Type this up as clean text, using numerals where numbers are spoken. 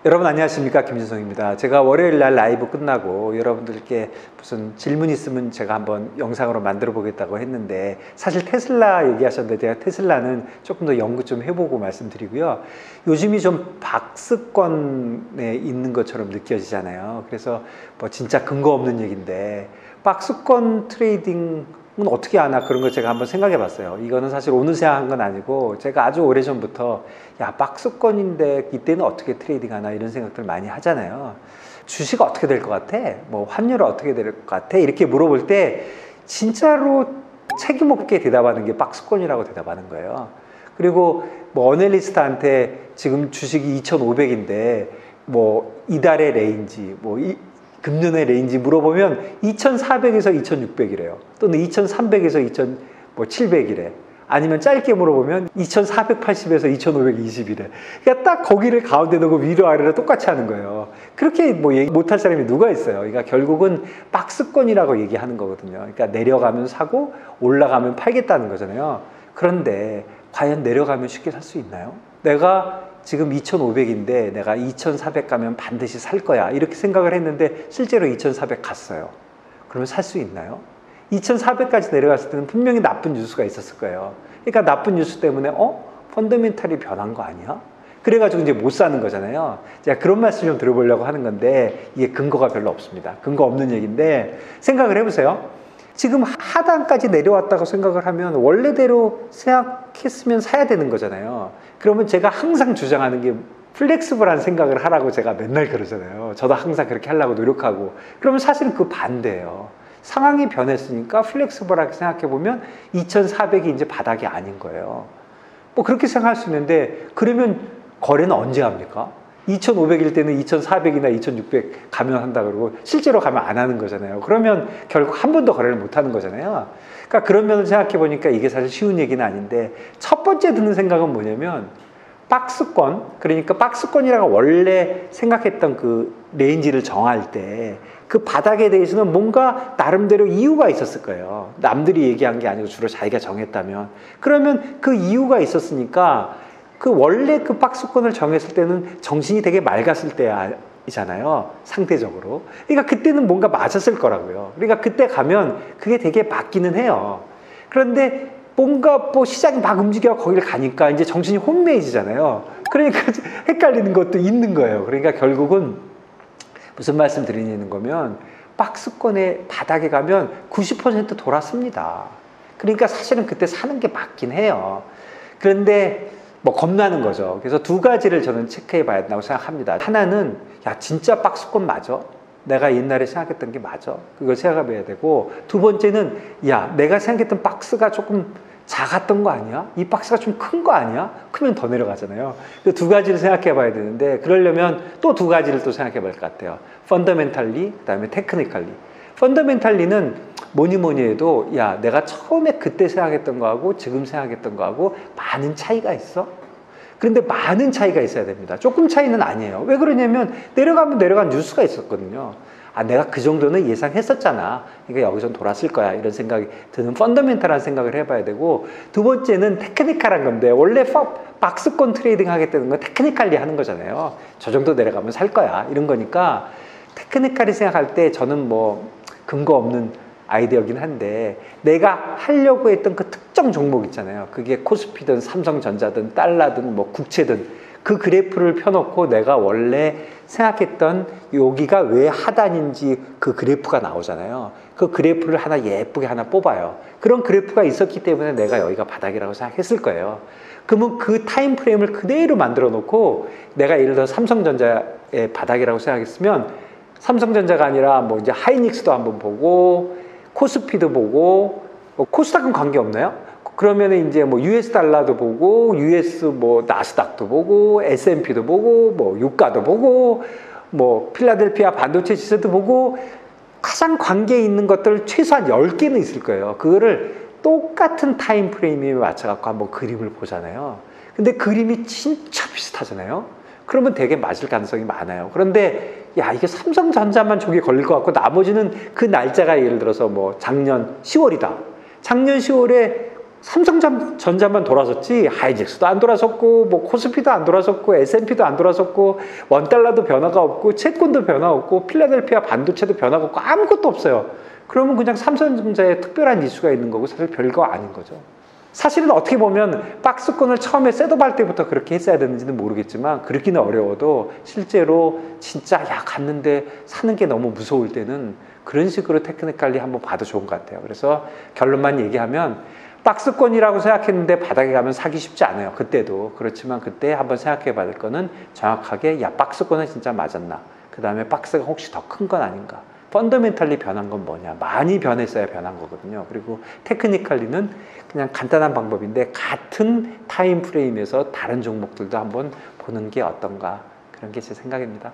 여러분 안녕하십니까, 김진성입니다. 제가 월요일 날 라이브 끝나고 여러분들께 무슨 질문 있으면 제가 한번 영상으로 만들어 보겠다고 했는데, 사실 테슬라 얘기하셨는데 제가 테슬라는 조금 더 연구 좀 해보고 말씀드리고요. 요즘이 좀 박스권에 있는 것처럼 느껴지잖아요. 그래서 뭐 진짜 근거 없는 얘기인데 박스권 트레이딩 어떻게 하나, 그런 거 제가 한번 생각해 봤어요. 이거는 사실 오늘 생각한 건 아니고 제가 아주 오래전부터 박스권인데 이때는 어떻게 트레이딩 하나, 이런 생각들 많이 하잖아요. 주식 어떻게 될 것 같아? 뭐 환율 어떻게 될 것 같아? 이렇게 물어볼 때 진짜로 책임 없게 대답하는 게 박스권이라고 대답하는 거예요. 그리고 뭐 어널리스트한테 지금 주식이 2,500인데 뭐 이달의 레인지, 금년의 레인지 물어보면 2,400에서 2,600이래요. 또는 2,300에서 2,700이래. 아니면 짧게 물어보면 2,480에서 2,520이래. 그러니까 딱 거기를 가운데 놓고 위로 아래로 똑같이 하는 거예요. 그렇게 뭐 얘기 못할 사람이 누가 있어요. 그러니까 결국은 박스권이라고 얘기하는 거거든요. 그러니까 내려가면 사고 올라가면 팔겠다는 거잖아요. 그런데 과연 내려가면 쉽게 살 수 있나요? 내가 지금 2,500인데 내가 2,400 가면 반드시 살 거야, 이렇게 생각을 했는데 실제로 2,400 갔어요. 그러면 살 수 있나요? 2,400까지 내려갔을 때는 분명히 나쁜 뉴스가 있었을 거예요. 그러니까 나쁜 뉴스 때문에 펀더멘탈이 변한 거 아니야? 그래가지고 이제 못 사는 거잖아요. 제가 그런 말씀 좀 들어보려고 하는 건데 이게 근거가 별로 없습니다. 근거 없는 얘기인데 생각을 해보세요. 지금 하단까지 내려왔다고 생각을 하면 원래대로 생각했으면 사야 되는 거잖아요. 그러면 제가 항상 주장하는 게 플렉스블한 생각을 하라고 제가 맨날 그러잖아요. 저도 항상 그렇게 하려고 노력하고. 그러면 사실은 그 반대예요. 상황이 변했으니까 플렉스블하게 생각해보면 2,400이 이제 바닥이 아닌 거예요. 뭐 그렇게 생각할 수 있는데, 그러면 거래는 언제 합니까? 2,500일 때는 2,400이나 2,600 가면 한다 그러고 실제로 가면 안 하는 거잖아요. 그러면 결국 한 번도 거래를 못 하는 거잖아요. 그러니까 그런 면을 생각해 보니까 이게 사실 쉬운 얘기는 아닌데, 첫 번째 드는 생각은 뭐냐면 박스권, 그러니까 박스권이라고 원래 생각했던 그 레인지를 정할 때 그 바닥에 대해서는 뭔가 나름대로 이유가 있었을 거예요. 남들이 얘기한 게 아니고 주로 자기가 정했다면. 그러면 그 이유가 있었으니까 그 원래 그 박스권을 정했을 때는 정신이 되게 맑았을 때이잖아요, 상대적으로. 그러니까 그때는 뭔가 맞았을 거라고요. 그러니까 그때 가면 그게 되게 맞기는 해요. 그런데 뭔가 뭐 시장이 막 움직여 거기를 가니까 이제 정신이 혼미해지잖아요. 그러니까 헷갈리는 것도 있는 거예요. 그러니까 결국은 무슨 말씀 드리는 거면, 박스권의 바닥에 가면 90% 돌았습니다. 그러니까 사실은 그때 사는 게 맞긴 해요. 그런데 뭐 겁나는 거죠. 그래서 두 가지를 저는 체크해 봐야 된다고 생각합니다. 하나는 진짜 박스권 맞아? 내가 옛날에 생각했던 게 맞아? 그걸 생각해 봐야 되고, 두 번째는 내가 생각했던 박스가 조금 작았던 거 아니야? 이 박스가 좀 큰 거 아니야? 크면 더 내려가잖아요. 그 두 가지를 생각해 봐야 되는데, 그러려면 또 두 가지를 또 생각해 볼 것 같아요. 펀더멘탈리, 그 다음에 테크니컬리. 펀더멘탈리는 뭐니 해도 내가 처음에 그때 생각했던 거하고 지금 생각했던 거하고 많은 차이가 있어? 그런데 많은 차이가 있어야 됩니다. 조금 차이는 아니에요. 왜 그러냐면 내려가면 내려간 뉴스가 있었거든요. 내가 그 정도는 예상했었잖아. 그러니까 여기서 돌았을 거야, 이런 생각이 드는 펀더멘탈한 생각을 해봐야 되고, 두 번째는 테크니컬한 건데, 원래 박스권 트레이딩 하겠다는 건 테크니컬리 하는 거잖아요. 저 정도 내려가면 살 거야, 이런 거니까. 테크니컬이 생각할 때 저는 뭐 근거 없는 아이디어긴 한데, 내가 하려고 했던 그 특정 종목 있잖아요. 그게 코스피든 삼성전자든 달러든 뭐 국채든 그 그래프를 펴놓고 내가 원래 생각했던 여기가 왜 하단인지 그 그래프가 나오잖아요. 그 그래프를 하나 예쁘게 하나 뽑아요. 그런 그래프가 있었기 때문에 내가 여기가 바닥이라고 생각했을 거예요. 그러면 그 타임 프레임을 그대로 만들어 놓고, 내가 예를 들어 삼성전자의 바닥이라고 생각했으면 삼성전자가 아니라 뭐 이제 하이닉스도 한번 보고 코스피도 보고, 코스닥은 관계 없나요? 그러면 이제 뭐 US 달러도 보고, US 뭐 나스닥도 보고, S&P도 보고, 뭐 유가도 보고, 뭐 필라델피아 반도체 지수도 보고, 가장 관계 있는 것들 최소한 10개는 있을 거예요. 그거를 똑같은 타임 프레임에 맞춰갖고 한번 그림을 보잖아요. 근데 그림이 진짜 비슷하잖아요. 그러면 되게 맞을 가능성이 많아요. 그런데 이게 삼성전자만 저기 걸릴 것 같고 나머지는 그 날짜가 예를 들어서 뭐 작년 10월이다. 작년 10월에 삼성전자만 돌아섰지 하이닉스도 안 돌아섰고 뭐 코스피도 안 돌아섰고 S&P도 안 돌아섰고 원달러도 변화가 없고 채권도 변화 없고 필라델피아 반도체도 변화가 없고 아무것도 없어요. 그러면 그냥 삼성전자에 특별한 이슈가 있는 거고 사실 별거 아닌 거죠. 사실은 어떻게 보면 박스권을 처음에 셋업할 때부터 그렇게 했어야 되는지는 모르겠지만 그렇기는 어려워도 실제로 진짜 야 갔는데 사는 게 너무 무서울 때는 그런 식으로 테크니컬리 한번 봐도 좋은 것 같아요. 그래서 결론만 얘기하면 박스권이라고 생각했는데 바닥에 가면 사기 쉽지 않아요. 그때도. 그렇지만 그때 한번 생각해 봐야 될 거는 정확하게 야 박스권은 진짜 맞았나. 그 다음에 박스가 혹시 더 큰 건 아닌가. 펀더멘탈리 변한 건 뭐냐. 많이 변했어야 변한 거거든요. 그리고 테크니컬리는 그냥 간단한 방법인데 같은 타임 프레임에서 다른 종목들도 한번 보는 게 어떤가. 그런 게 제 생각입니다.